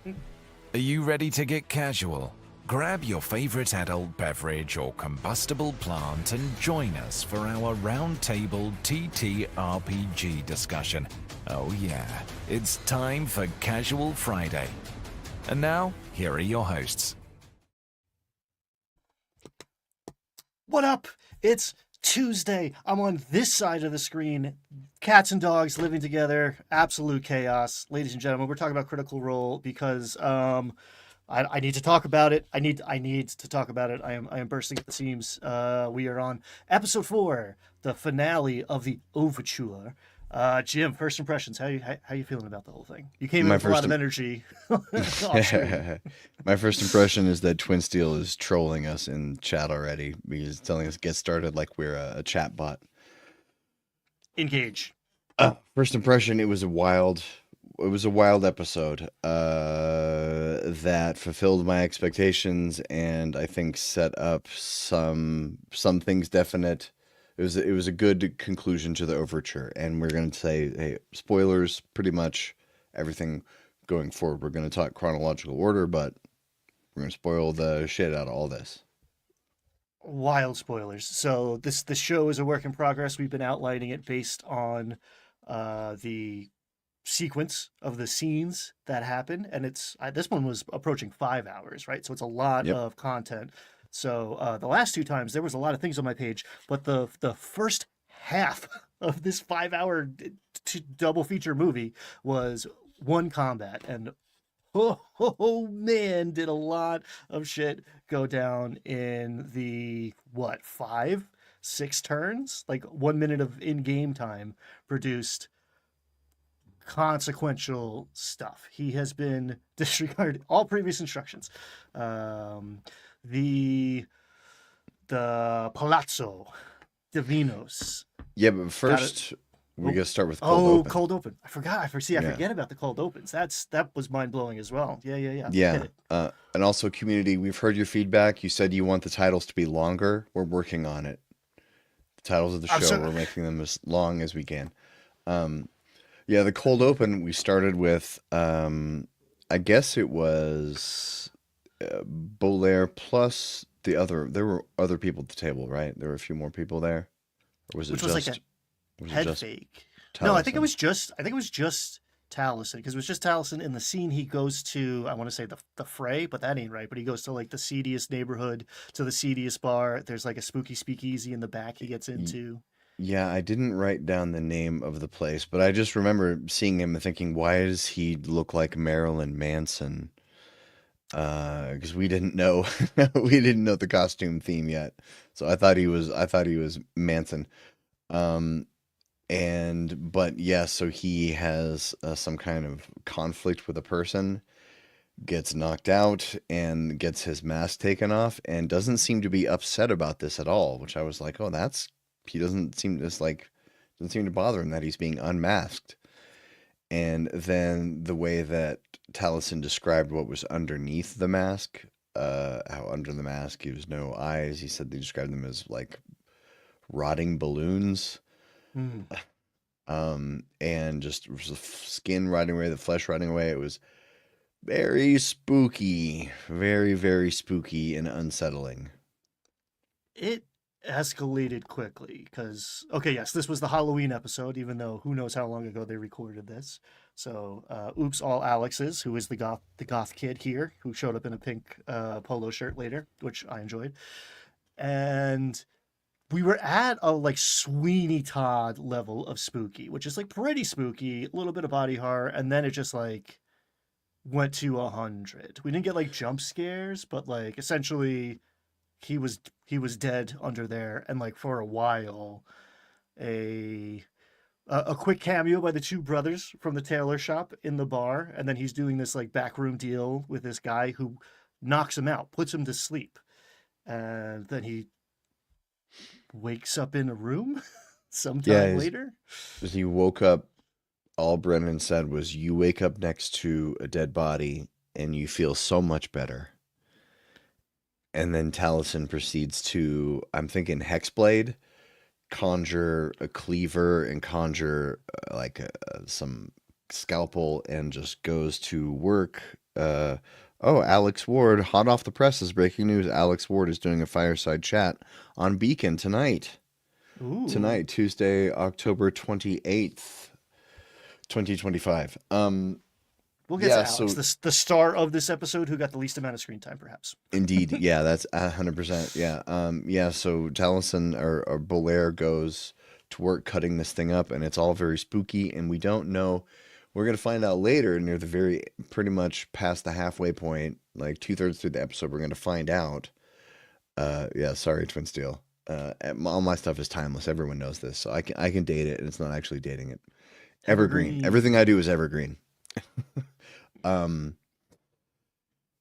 Are you ready to get casual? Grab your favorite adult beverage or combustible plant and join us for our roundtable TTRPG discussion. Oh yeah, it's time for Casual Friday. And now, here are your hosts. What up? It's Tuesday. I'm on this side of the screen. Cats and dogs living together. Absolute chaos. Ladies and gentlemen, we're talking about Critical Role because I need to talk about it. I need to talk about it. I am bursting at the seams. We are on episode 4, the finale of the Overture. Jim, first impressions. How you feeling about the whole thing? You came in My with a lot first of im- energy off screen. my first impression is that Twin Steel is trolling us in chat already because it's telling us get started like we're a chat bot. Engage. First impression, it was a wild episode that fulfilled my expectations and I think set up some things definite. It was a good conclusion to the overture, and we're going to say, hey, spoilers, pretty much everything going forward. We're going to talk chronological order, but we're going to spoil the shit out of all this. Wild spoilers. So this show is a work in progress. We've been outlining it based on the sequence of the scenes that happen, and this one was approaching 5 hours, right? So it's a lot Yep. of content. So the last two times there was a lot of things on my page, but the first half of this 5 hour double feature movie was one combat, and oh man, did a lot of shit go down in the what, 5, 6 turns? Like 1 minute of in-game time produced consequential stuff. He has been disregarded all previous instructions. Um, the the Palazzo Divinos Yeah, but got it. first we Oh, got to start with cold oh, open. cold open. I forgot. I Yeah. forget about the cold opens. That was mind blowing as well. Yeah. Hit Yeah. it. And also, community, we've heard your feedback. You said you want the titles to be longer. We're working on it. The titles of the I'm show, so we're making them as long as we can. Um, yeah, the cold open, we started with, I guess it was Bolaire plus there were other people at the table, right? There were a few more people there. Or which was like a was it head just fake. No, Taliesin? I think it was just Taliesin, because it was just Taliesin in the scene. He goes to, I want to say the fray, but that ain't right. But he goes to like the seediest neighborhood, to the seediest bar. There's like a spooky speakeasy in the back he gets into. Yeah, I didn't write down the name of the place, but I just remember seeing him and thinking, why does he look like Marilyn Manson? Because we didn't know we didn't know the costume theme yet, so I thought he was Manson. Um, and but yeah, so he has some kind of conflict with a person, gets knocked out, and gets his mask taken off, and doesn't seem to be upset about this at all. Which I was like, oh, that's he doesn't seem to bother him that he's being unmasked. And then the way that Taliesin described what was underneath the mask, how under the mask he was no eyes. He said they described them as like rotting balloons, Hmm. and just the skin rotting away, the flesh rotting away. It was very spooky, very, very spooky and unsettling. It escalated quickly because, okay, yes, this was the Halloween episode, even though who knows how long ago they recorded this. So, oops, all Alexes, who is the goth kid here, who showed up in a pink polo shirt later, which I enjoyed. And we were at a like Sweeney Todd level of spooky, which is like pretty spooky, a little bit of body horror, and then it just like went to 100. We didn't get like jump scares, but like essentially he was dead under there, and like for a while, a a quick cameo by the two brothers from the tailor shop in the bar, and then he's doing this like backroom deal with this guy who knocks him out, puts him to sleep, and then he wakes up in a room Yeah, sometime later. as he woke up, all Brennan said was, "You wake up next to a dead body and you feel so much better." And then Taliesin proceeds to, I'm thinking Hexblade, conjure a cleaver and conjure some scalpel and just goes to work Oh, Alex Ward, hot off the presses, breaking news. Alex Ward is doing a fireside chat on Beacon tonight. Ooh. Tonight, Tuesday, October 28th, 2025. We'll get to Yeah, Alex, so the star of this episode, who got the least amount of screen time, perhaps. indeed, yeah, that's 100%. Yeah. Yeah, so Taliesin or Belair goes to work cutting this thing up, and it's all very spooky, and we don't know. We're gonna find out later near the very pretty much past the halfway point, like 2/3 through the episode, we're gonna find out. Yeah, sorry, Twin Steel. All my stuff is timeless. Everyone knows this, so I can date it, and it's not actually dating it. Evergreen. Everything I Evergreen. do is evergreen. Um,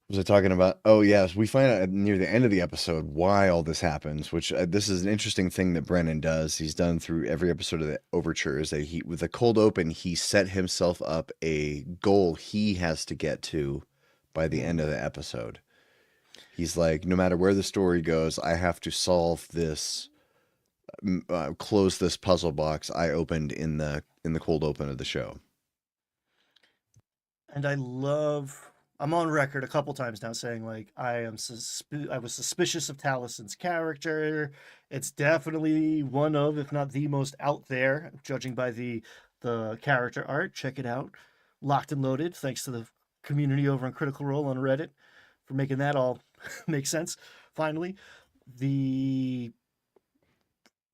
was I talking about? Oh, yes. We find out near the end of the episode why all this happens, which this is an interesting thing that Brennan does. He's done through every episode of the Overture is that with a cold open, he set himself up a goal he has to get to by the end Mm. of the episode. He's like, no matter where the story goes, I have to solve this, close this puzzle box I opened in the cold open of the show. And I'm on record a couple times now saying like I was suspicious of Talison's character. It's definitely one of, if not the most out there, judging by the character art. Check it out. Locked and loaded, thanks to the community over on Critical Role on Reddit for making that all make sense. Finally, the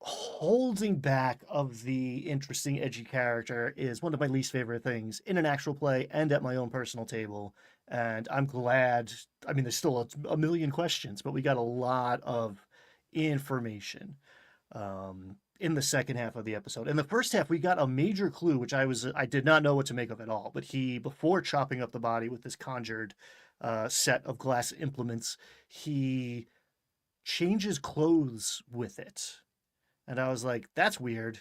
holding back of the interesting, edgy character is one of my least favorite things in an actual play and at my own personal table. And I'm glad. I mean, there's still a million questions, but we got a lot of information in the second half of the episode. In the first half, we got a major clue, which I did not know what to make of at all. But before chopping up the body with this conjured set of glass implements, he changes clothes with it, and I was like, that's weird.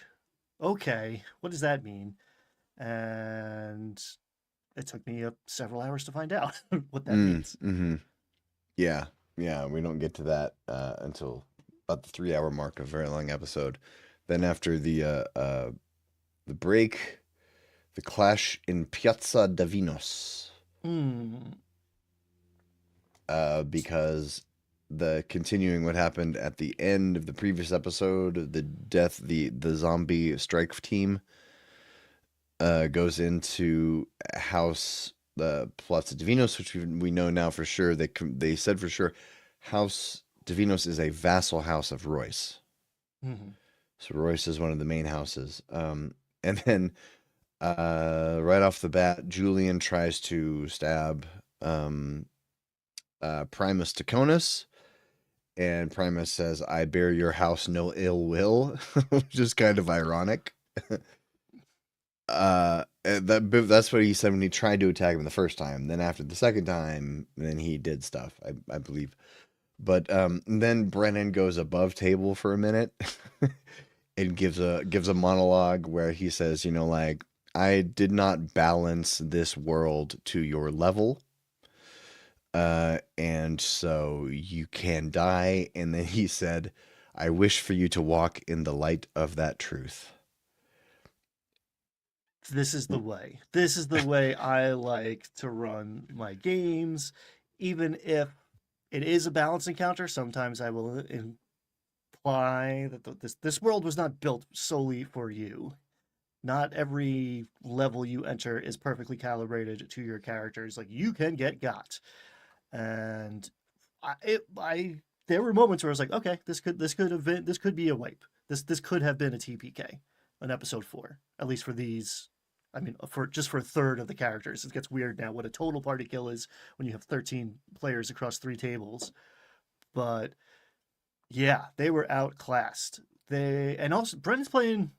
Okay, what does that mean? And it took me several hours to find out what that means. Mm-hmm. Yeah, yeah, we don't get to that until about the 3 hour mark of a very long episode. Then after the break, the clash in Piazza Davinos, Hmm. because the continuing what happened at the end of the previous episode, the zombie strike team goes into House Palazzo Divinos, which we know now for sure. They said for sure House Divinos is a vassal house of Royce. Hmm. So Royce is one of the main houses. And then right off the bat, Julian tries to stab Primus Taconis. And Primus says, I bear your house no ill will, which is kind of ironic. That's what he said when he tried to attack him the first time. Then after the second time, then he did stuff, I believe. But then Brennan goes above table for a minute and gives a monologue where he says, like, I did not balance this world to your level. And so you can die. And then he said, I wish for you to walk in the light of that truth. This is the way. This is the way I like to run my games. Even if it is a balance encounter, sometimes I will imply that this world was not built solely for you. Not every level you enter is perfectly calibrated to your characters. Like you can get got, and I there were moments where I was like, okay, this could be a wipe. This could have been a TPK, an episode 4, at least for these. I mean, for a third of the characters, it gets weird now what a total party kill is when you have 13 players across 3 tables. But yeah, they were outclassed. And also Brennan's playing.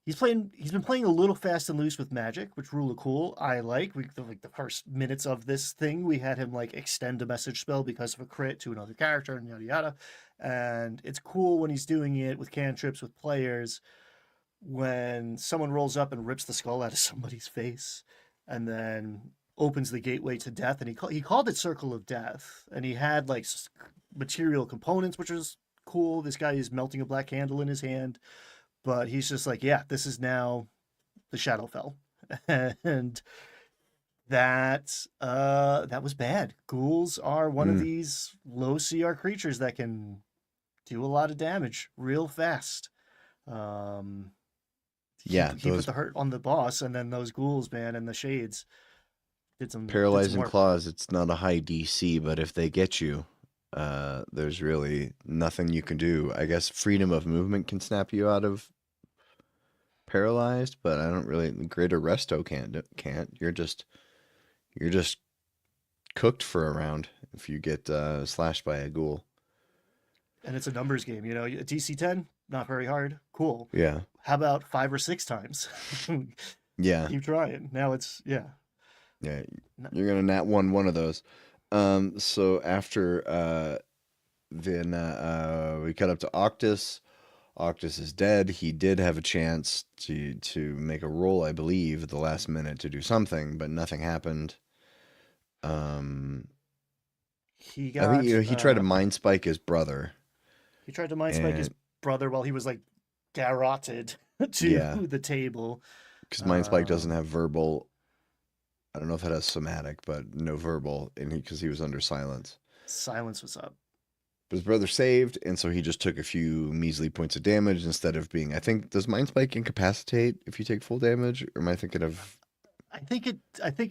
He's been playing a little fast and loose with magic, which rule of cool I like. The first minutes of this thing, we had him like extend a message spell because of a crit to another character and yada yada. And it's cool when he's doing it with cantrips with players when someone rolls up and rips the skull out of somebody's face and then opens the gateway to death. And he called it Circle of Death, and he had like material components, which was cool. This guy is melting a black candle in his hand, but he's just like, yeah, this is now the Shadowfell. And that was bad. Ghouls are one of Mm, these low CR creatures that can do a lot of damage real fast. Um, yeah, he put those the hurt on the boss, and then those ghouls, man, and the shades did some paralyzing work. claws, it's not a high DC, but if they get you, there's really nothing you can do. I guess freedom of movement can snap you out of paralyzed, but I don't really. Greater resto can't. You're just cooked for a round if you get slashed by a ghoul. And it's a numbers game, you know. A DC 10, not very hard. Cool. Yeah, How about 5 or 6 times? yeah, Keep trying. Now it's yeah. yeah. N- You're gonna nat one of those. So after then we cut up to Octus. Octus is dead. He did have a chance to make a roll, I believe, at the last minute to do something, but nothing happened. Um, He I think got he tried to mind spike his brother, he tried to mind spike his and brother while he was like garroted to yeah, the table. because mind spike doesn't Um, have verbal. I don't know if that has somatic, but no verbal, and because he was under silence. Silence was up. But his brother saved, and so he just took a few measly points of damage instead of being. I think does mind spike incapacitate if you take full damage, or am I thinking of? I think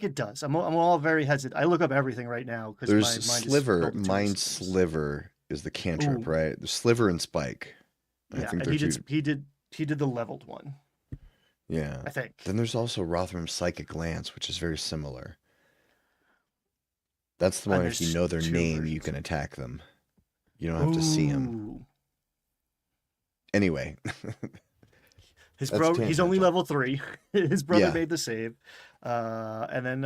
it does. I'm all very hesitant. I look up everything right now because There's my mind is sliver, filled with too many mind systems. sliver is the cantrip, Ooh, right? There's sliver and spike. I yeah, think and they're he two. did he did the leveled one. Yeah. I think. Then there's also Rotham's psychic lance, which is very similar. That's the And one if you there's know their two name, you versions. can attack them. You don't have to see them. Ooh, Anyway, his that's bro. He's only tangential. level 3. His brother Yeah, made the save, and then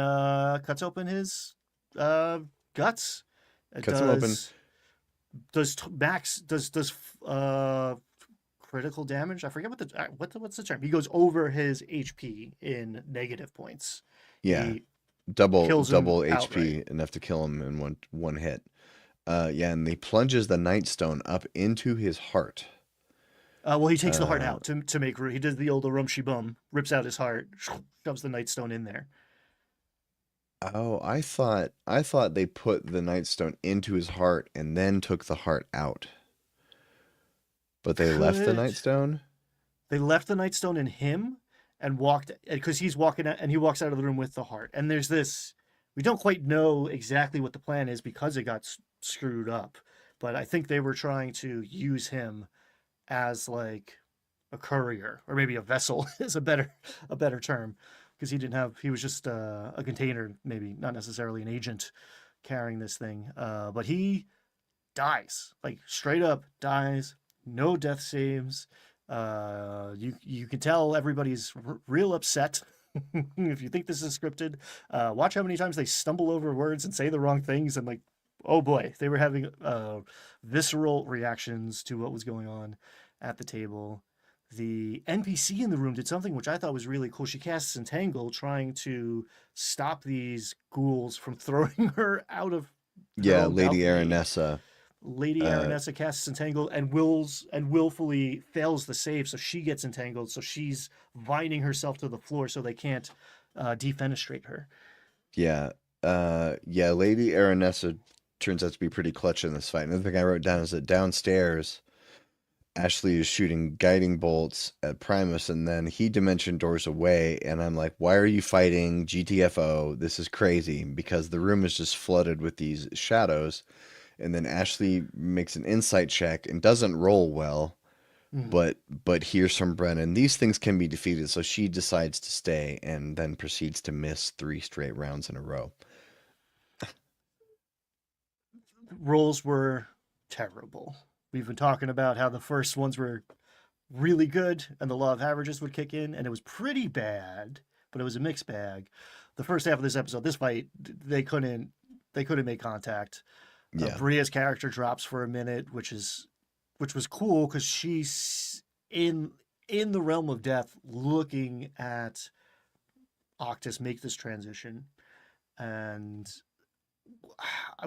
cuts open his uh, guts. It cuts him open. max does critical damage. I forget what's the term. He goes over his HP in negative points. Yeah, He kills him double outright. HP, enough to kill him in one hit. Yeah, and he plunges the Nightstone up into his heart. Well, he takes the heart Uh, out to make room. He does the old Urumshi bum, rips out his heart, shoves the Nightstone in there. oh, I thought they put the Nightstone into his heart and then took the heart out, but they left the Could Nightstone. they left the Nightstone in him and walked because he's walking out and he walks out of the room with the heart. And there's this. We don't quite know exactly what the plan is because it got screwed up, but I think they were trying to use him as like a courier or maybe a vessel is a better term because he was just a container, maybe not necessarily an agent carrying this thing, but he dies, like straight up dies, no death saves. You can tell everybody's real upset. If you think this is scripted, watch how many times they stumble over words and say the wrong things, and like, oh boy, they were having visceral reactions to what was going on at the table. The NPC in the room did something which I thought was really cool. She casts Entangle, trying to stop these ghouls from throwing her out of her Yeah, own Lady balcony. Aranessa. Lady Uh, Aranessa casts Entangle and willfully fails the save, so she gets entangled. So she's vining herself to the floor so they can't defenestrate her. yeah, yeah. Lady Aranessa turns out to be pretty clutch in this fight. Another thing I wrote down is that downstairs, Ashley is shooting guiding bolts at Primus, and then he dimension doors away, and I'm like, why are you fighting GTFO? This is crazy because the room is just flooded with these shadows. And then Ashley makes an insight check and doesn't roll well, Mhm. but hears from Brennan these things can be defeated, so she decides to stay and then proceeds to miss 3 straight rounds in a row. Rolls were terrible. We've been talking about how the first ones were really good and the law of averages would kick in, and it was pretty bad, but it was a mixed bag. The first half of this episode, this fight, they couldn't make contact. Yeah, Bria's character drops for a minute, which was cool because she's in the realm of death, looking at Octus make this transition, and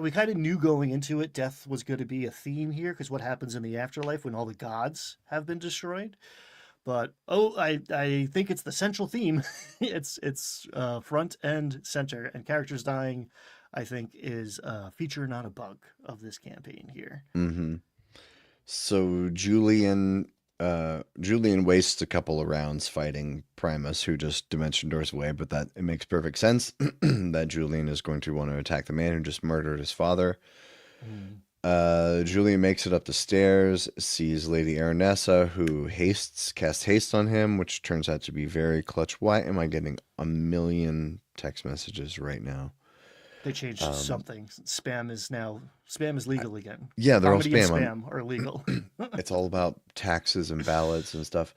we kind of knew going into it, death was going to be a theme here because what happens in the afterlife when all the gods have been destroyed. But I think it's the central theme. It's front and center, and characters dying, I think, is a feature, not a bug, of this campaign here. Mm-hmm. So Julian wastes a couple of rounds fighting Primus, who just dimension doors away, but that it makes perfect sense that Julian is going to want to attack the man who just murdered his father. Mm. Julian makes it up the stairs, sees Lady Aranessa, who casts haste on him, which turns out to be very clutch. Why am I getting a million text messages right now? They changed Um, something. Spam is legal again. yeah, they're all Comedy and spam. spam are legal. It's all about taxes and ballots and stuff.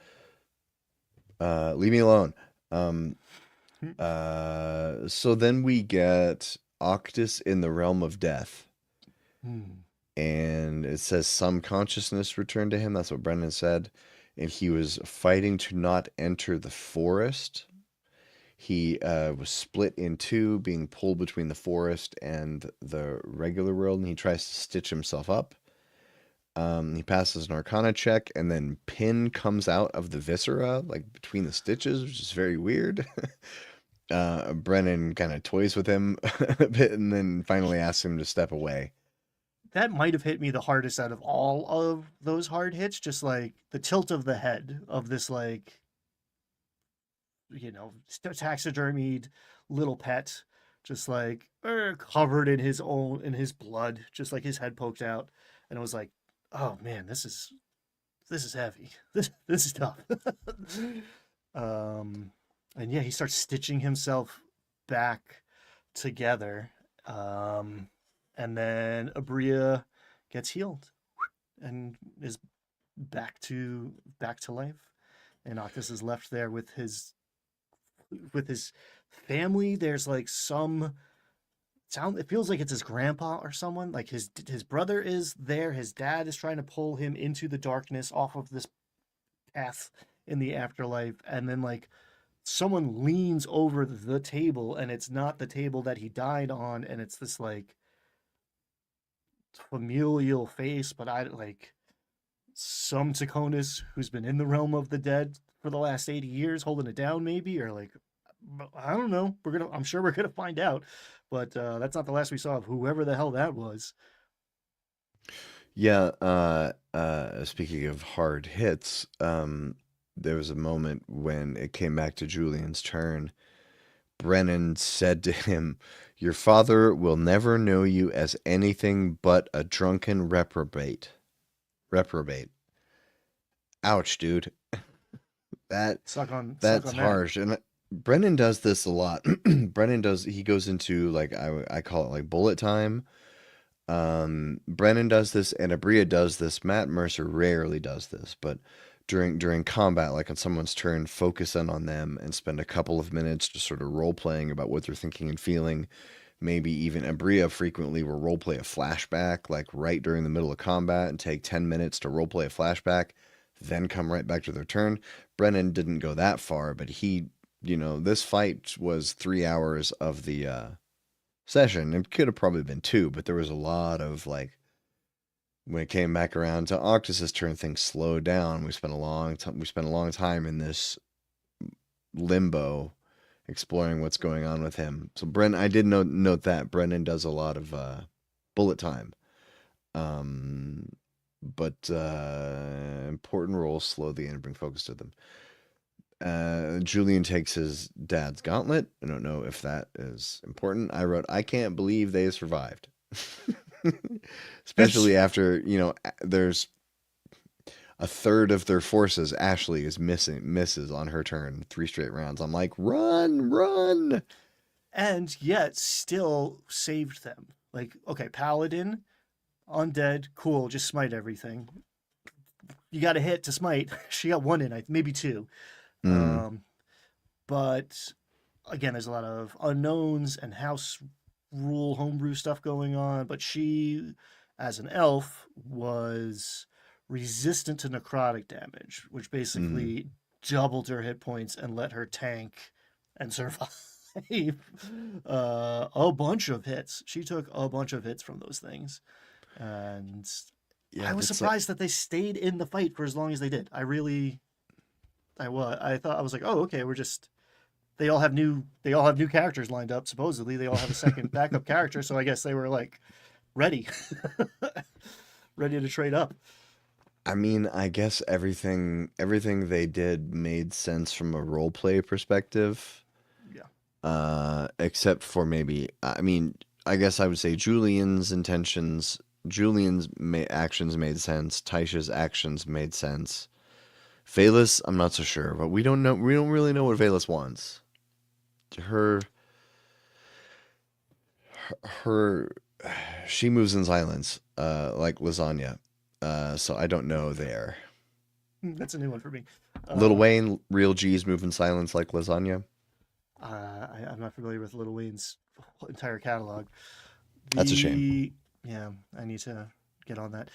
Leave me alone. Um, so then we get Octus in the realm of death. Hmm. And it says some consciousness returned to him. That's what Brendan said. And he was fighting to not enter the forest. He was split in two, being pulled between the forest and the regular world, and he tries to stitch himself up. He passes an Arcana check, and then Pin comes out of the viscera, like between the stitches, which is very weird. Brennan kind of toys with him a bit, and then finally asks him to step away. That might have hit me the hardest out of all of those hard hits. Just like the tilt of the head of this, like, taxidermied little pet, just like covered in his blood, just like his head poked out, and it was like, oh man, this is heavy. This is tough. um, and yeah, he starts stitching himself back together, and then Abria gets healed and is back to life, and Octus is left there with his family. There's like some sound. It feels like it's his grandpa or someone. Like his brother is there. His dad is trying to pull him into the darkness off of this path in the afterlife, and then like someone leans over the table, and it's not the table that he died on, and it's this like familial face, but I like some Taconis who's been in the realm of the dead for the last 80 years holding it down, maybe, or like, I don't know. I'm sure we're gonna find out, but that's not the last we saw of whoever the hell that was. Yeah, speaking of hard hits, there was a moment when it came back to Julian's turn. Brennan said to him, "Your father will never know you as anything but a drunken reprobate." Reprobate. Ouch, dude. That Suck that's on that. harsh. And Brennan does this a lot. He goes into like I call it like bullet time. Brennan does this and Abria does this. Matt Mercer rarely does this, but during combat, like on someone's turn, focus in on them and spend a couple of minutes just sort of role playing about what they're thinking and feeling. Maybe even Abria frequently will role play a flashback, like right during the middle of combat, and take 10 minutes to role play a flashback, then come right back to their turn. Brennan didn't go that far, but this fight was 3 hours of the session. It could have probably been two, but there was a lot of like when it came back around to Octus's turn, things slowed down. We spent a long time. We spent a long time in this limbo, exploring what's going on with him. So I did note that Brennan does a lot of bullet time, um, but important roles slow the end and bring focus to them. Julian takes his dad's gauntlet. I don't know if that is important. I wrote, I can't believe they survived. Especially after, there's a third of their forces. Ashley is misses on her turn 3 straight rounds. I'm like, run, run. And yet still saved them. Like, okay, Paladin, undead, cool, just smite everything. You got a hit to smite. She got one in, maybe two. Mm, But again, there's a lot of unknowns and house rule homebrew stuff going on. But she, as an elf, was resistant to necrotic damage, which mm. basically doubled her hit points and let her tank and survive a bunch of hits. She took a bunch of hits from those things. And Yeah, I was that's surprised that they stayed in the fight for as long as they did. I really, I thought I was like, oh, okay, they all have new characters lined up. Supposedly, they all have a second backup character. So I guess they were like ready, ready to trade up. I mean, I guess everything they did made sense from a role play perspective. Yeah. Except for maybe, I mean, I guess I would say Julian's actions made sense. Taisha's actions made sense. Valus, I'm not so sure, but we don't know. We don't really know what Valus wants. Her, her, she moves in silence, like lasagna. So I don't know there. That's a new one for me. Lil Wayne, real G's move in silence like lasagna. I'm not familiar with Lil Wayne's entire catalog. That's a shame. Yeah, I need to get on that.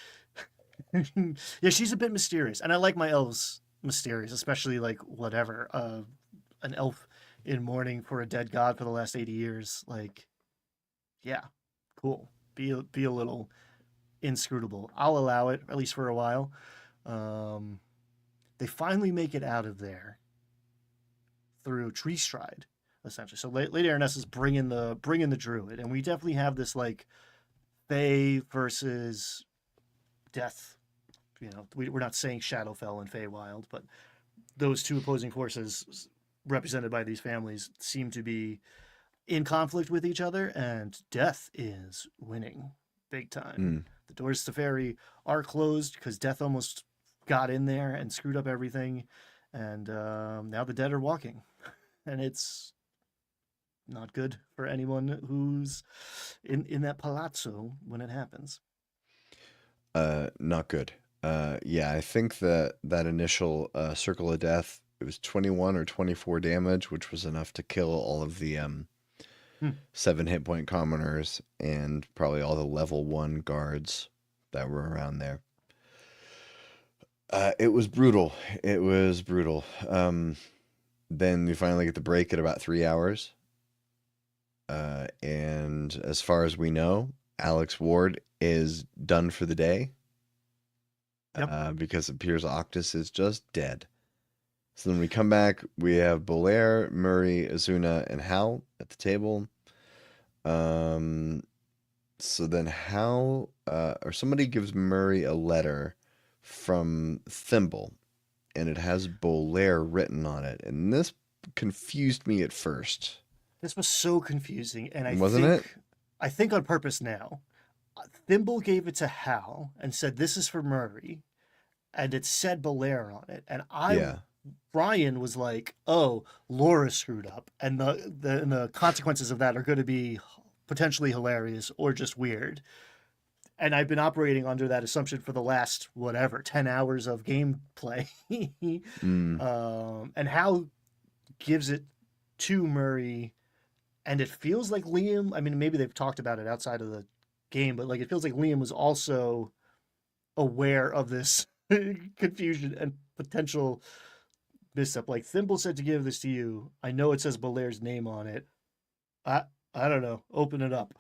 Yeah, she's a bit mysterious, and I like my elves mysterious, especially like whatever, an elf in mourning for a dead god for the last 80 years. Like, yeah, cool. Be a little inscrutable. I'll allow it, at least for a while. Um, they finally make it out of there through Tree Stride, essentially. So Lady Araness is bringing the druid, and we definitely have this like Fae versus Death. You know, we're not saying Shadowfell and Feywild, but those two opposing forces represented by these families seem to be in conflict with each other, and Death is winning big time. Mm. The doors to Fairy are closed because Death almost got in there and screwed up everything, and now the dead are walking, and it's not good for anyone who's in that palazzo when it happens. Not good. Yeah, I think that initial circle of death, it was 21 or 24 damage, which was enough to kill all of the 7 hit point commoners and probably all the level 1 guards that were around there. It was brutal. It was brutal. Then we finally get the break at about 3 hours. And as far as we know, Alex Ward is done for the day. Yep. Because it appears Octus is just dead. So then we come back, we have Bolaire, Murray, Azuna, and Hal at the table. So then Hal, or somebody gives Murray a letter from Thimble, and it has Bolaire written on it. And this confused me at first. This was so confusing, and Wasn't it? I think on purpose now. Thimble gave it to Hal and said, "This is for Murray," and it said Belair on it. And Yeah. Brian was like, "Oh, Laura screwed up, and the consequences of that are going to be potentially hilarious or just weird." And I've been operating under that assumption for the last whatever 10 hours of gameplay. And Hal gives it to Murray, and it feels like Liam. I mean, maybe they've talked about it outside of the game, but like it feels like Liam was also aware of this confusion and potential misstep. Like Thimble said to give this to you. I know it says Belaire's name on it. I don't know. Open it up.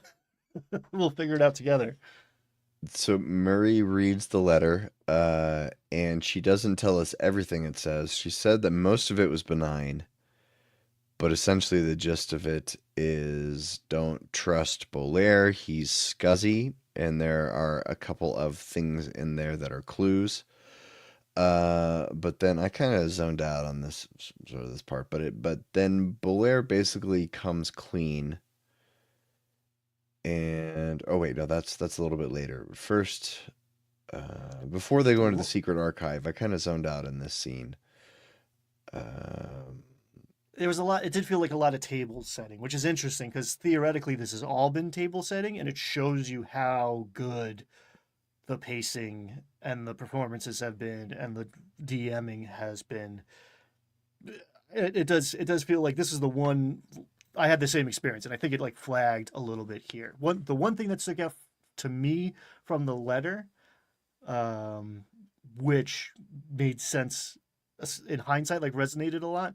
We'll figure it out together. So Murray reads the letter, and she doesn't tell us everything it says. She said that most of it was benign, but essentially the gist of it is don't trust Bolaire. He's scuzzy, and there are a couple of things in there that are clues. But then I kind of zoned out on this part, but then Bolaire basically comes clean. And oh wait, no, that's a little bit later. First, before they go into the secret archive, I kind of zoned out in this scene. There was a lot. It did feel like a lot of table setting, which is interesting because theoretically this has all been table setting, and it shows you how good the pacing and the performances have been, and the DMing has been. It does feel like this is the one. I had the same experience, and I think it like flagged a little bit here. The one thing that stuck out to me from the letter, which made sense in hindsight, like resonated a lot.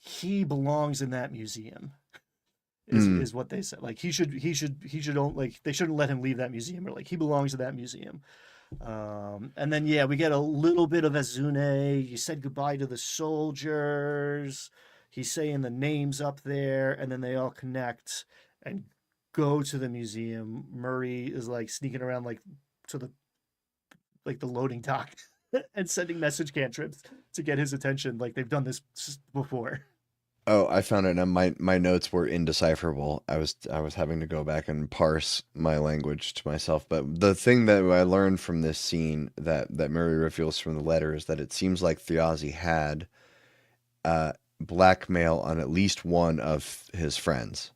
He belongs in that museum. Is what they said. Like he should own, like they shouldn't let him leave that museum, or like he belongs to that museum. And then yeah, we get a little bit of Azune. You said goodbye to the soldiers. He's saying the names up there, and then they all connect and go to the museum. Murray is like sneaking around like to the loading dock and sending message cantrips to get his attention. Like they've done this before. Oh, I found it, and my notes were indecipherable. I was having to go back and parse my language to myself. But the thing that I learned from this scene that Murray reveals from the letter is that it seems like Thjazi had blackmail on at least one of his friends,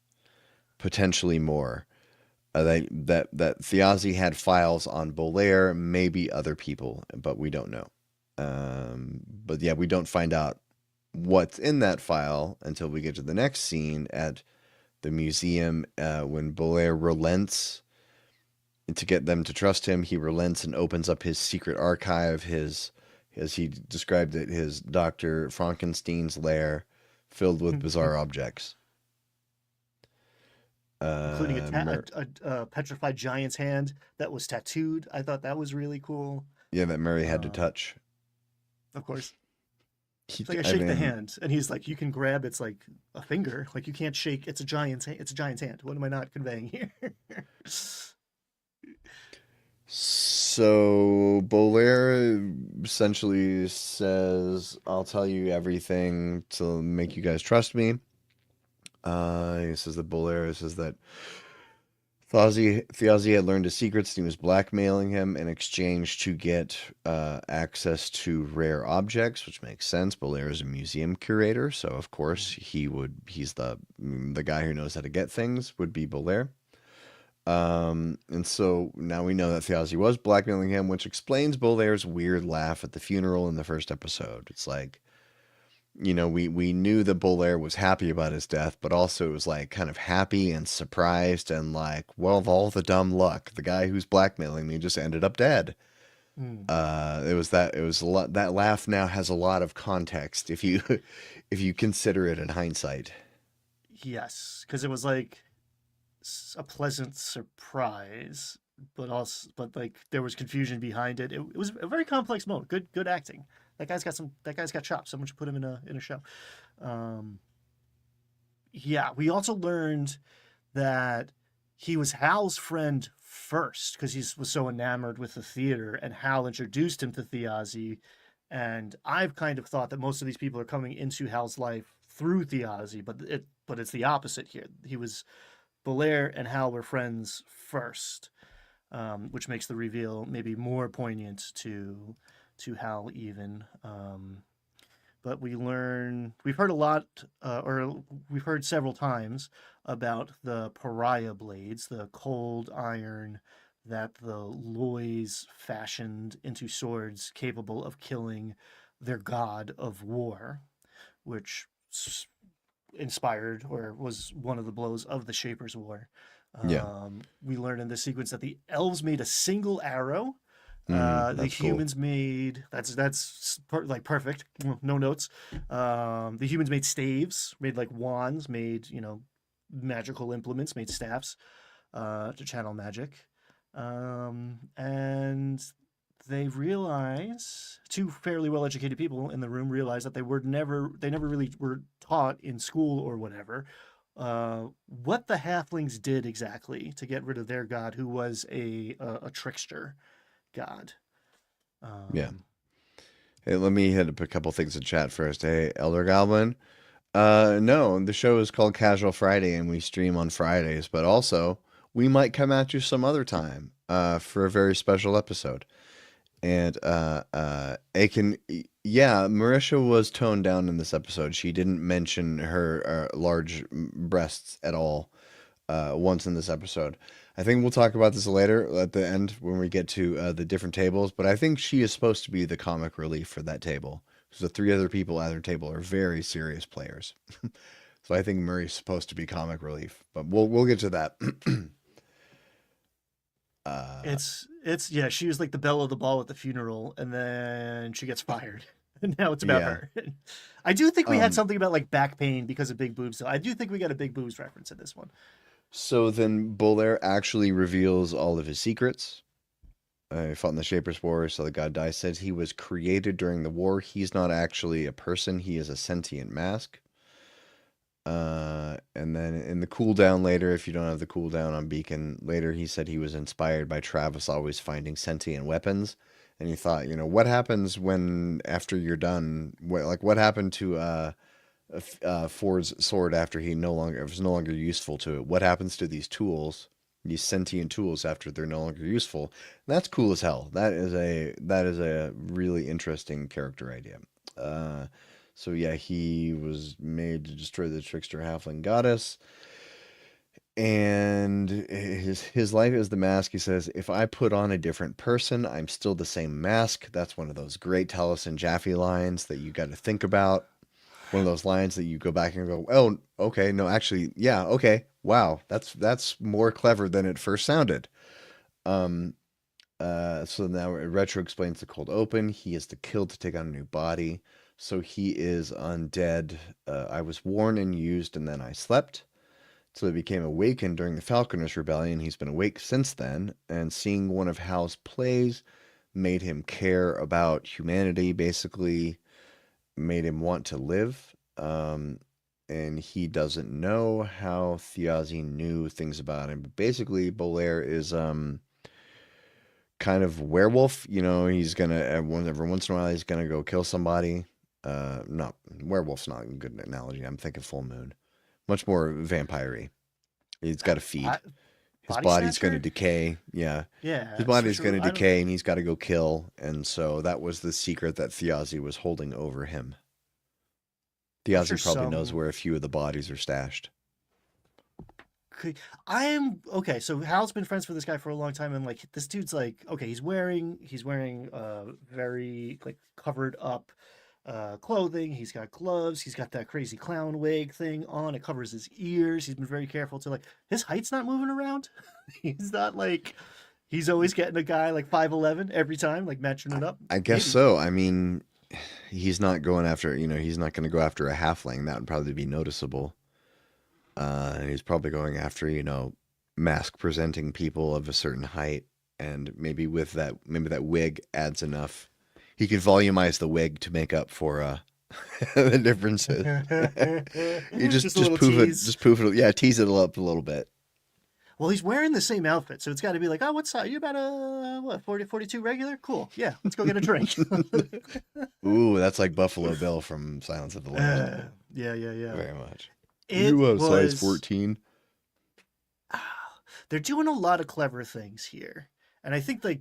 potentially more. That Thjazi had files on Bolaire, maybe other people, but we don't know. But yeah, we don't find out what's in that file until we get to the next scene at the museum, when Bolaire relents to get them to trust him. He relents and opens up his secret archive, his, as he described it, his Dr. Frankenstein's lair filled with bizarre objects. Including Mer- a petrified giant's hand that was tattooed. I thought that was really cool. yeah, that Murray had to Um, touch. of course, He, it's like I I shake the mean, hand, and he's like, "You can grab." It's like a finger. Like you can't shake. It's a giant's. It's a giant's hand. What am I not conveying here? so Bolaire essentially says, "I'll tell you everything to make you guys trust me." He says that Bolaire says that Thjazi had learned his secrets and he was blackmailing him in exchange to get access to rare objects, which makes sense. Bolaire is a museum curator, so of course he's the guy who knows how to get things, would be Bolaire. And so now we know that Thjazi was blackmailing him, which explains Bolaire's weird laugh at the funeral in the first episode. It's like, we knew that Bolaire was happy about his death, but also it was like kind of happy and surprised and like, well, of all the dumb luck, the guy who's blackmailing me just ended up dead. Hmm. It was a lot. That laugh now has a lot of context if you if you consider it in hindsight. Yes, because it was like a pleasant surprise, but like there was confusion behind it. It was a very complex moment. Good acting. That guy's got chops. Someone should put him in a show. Um, yeah, we also learned that he was Hal's friend first because he was so enamored with the theater, and Hal introduced him to Thjazi. And I've kind of thought that most of these people are coming into Hal's life through Thjazi, but it's the opposite here. He was Belair and Hal were friends first, which makes the reveal maybe more poignant to Hal even. But we've heard a lot, or we've heard several times about the pariah blades, the cold iron that the Loys fashioned into swords capable of killing their god of war, which inspired or was one of the blows of the Shaper's War. Yeah. We learned in this sequence that the elves made a single arrow. The That's cool. humans made like perfect. No notes. The humans made staves, made like wands, made magical implements, made staffs to channel magic. And they realize two fairly well-educated people in the room realize that they never really were taught in school or whatever what the halflings did exactly to get rid of their god, who was a trickster god. Yeah. Um, Hey, let me hit up a couple things in chat first. Hey, Elder Goblin. No, the show is called Casual Friday and we stream on Fridays, but also we might come at you some other time for a very special episode. And Aiken, yeah, Marisha was toned down in this episode. She didn't mention her large breasts at all once in this episode. I think we'll talk about this later at the end when we get to the different tables, but I think she is supposed to be the comic relief for that table. Because the three other people at their table are very serious players. So I think Murray's supposed to be comic relief, but we'll get to that. uh, it's yeah, she was like the belle of the ball at the funeral, and then she gets fired. And now it's about yeah. her. I do think we had Um, something about like back pain because of big boobs. So I do think we got a big boobs reference in this one. so then Bolaire actually reveals all of his secrets. He fought in the Shapers' War, so the god Dai says he was created during the war. He's not actually a person, he is a sentient mask. And then in the cooldown later, if you don't have the cooldown on Beacon, later he said he was inspired by Travis always finding sentient weapons. And he thought, what happens when, after you're done, what happened to Ford's sword after it was no longer useful to it? What happens to these tools, these sentient tools, after they're no longer useful? And that's cool as hell. That is a really interesting character idea. So yeah, he was made to destroy the trickster halfling goddess. And his life is the mask. He says, if I put on a different person, I'm still the same mask. That's one of those great Taliesin Jaffe lines that you got to think about. One of those lines that you go back and go, oh, okay, no, actually, yeah, okay, wow, that's more clever than it first sounded. So now Retro explains the cold open. He is the kill to take on a new body. So he is undead. I was worn and used, and then I slept. So he became awakened during the Falconers Rebellion. He's been awake since then, and seeing one of Hal's plays made him care about humanity, basically made him want to live. And he doesn't know how Thiazi knew things about him. But basically, Bolaire is kind of werewolf. He's gonna every once in a while he's gonna go kill somebody. Not werewolf's not a good analogy. I'm thinking full moon. Much more vampire-y. He's got to feed. His body's going to decay. Yeah. Yeah. His body's going to decay, and he's got to go kill. And so that was the secret that Thiazi was holding over him. Thiazi probably knows where a few of the bodies are stashed. Okay. So Hal's been friends with this guy for a long time, and this dude's okay. He's wearing very covered up clothing. He's got gloves. He's got that crazy clown wig thing on. It covers his ears. He's been very careful to his height's not moving around. He's not he's always getting a guy 5'11" every time, matching it up. I guess so. I mean, he's not going after, he's not going to go after a halfling. That would probably be noticeable. He's probably going after, mask presenting people of a certain height. And maybe that wig adds enough. He could volumize the wig to make up for the differences. You just poof it. Yeah, tease it up a little bit. Well, he's wearing the same outfit, so it's got to be what size? You about a 40, 42 regular? Cool. Yeah, let's go get a drink. Ooh, that's like Buffalo Bill from Silence of the Lambs. Yeah. Very much. You have size 14. They're doing a lot of clever things here, and I think the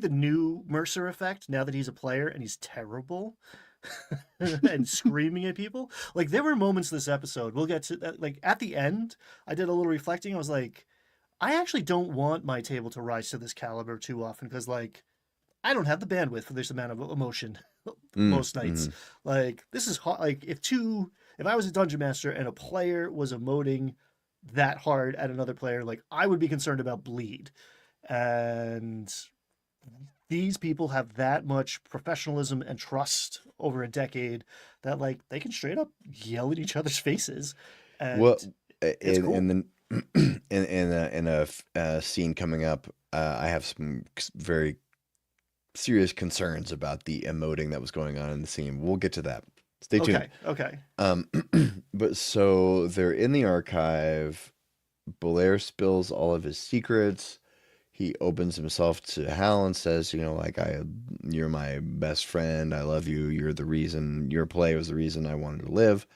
new Mercer effect, now that he's a player and he's terrible and screaming at people, there were moments this episode, we'll get to that, at the end, I did a little reflecting. I was like, I actually don't want my table to rise to this caliber too often, because I don't have the bandwidth for this amount of emotion most nights. This is hard. If I was a dungeon master and a player was emoting that hard at another player, I would be concerned about bleed. And these people have that much professionalism and trust over a decade that they can straight up yell at each other's faces. And well, it's cool. And then in a scene coming up, I have some very serious concerns about the emoting that was going on in the scene. We'll get to that. Stay tuned. Okay. But so they're in the archive. Bolaire spills all of his secrets. He opens himself to Hal and says, you're my best friend. I love you. You're the reason, your play was the reason I wanted to live.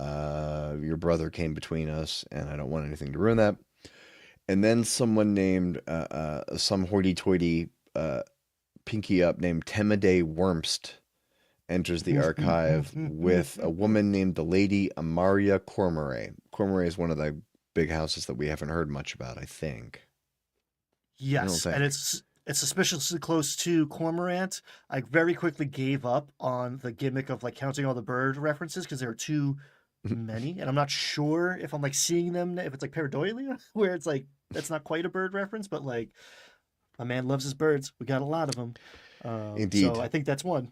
Your brother came between us, and I don't want anything to ruin that. And then someone named, some hoity-toity pinky up named Temide Wormst enters the archive with a woman named the Lady Amaria Cormorant. Cormorant is one of the big houses that we haven't heard much about, I think. Yes, and it's suspiciously close to Cormorant. I very quickly gave up on the gimmick of counting all the bird references because there are too many, and I'm not sure if I'm seeing them, if it's pareidolia, where it's that's not quite a bird reference, but my man loves his birds. We got a lot of them. Indeed. So I think that's one.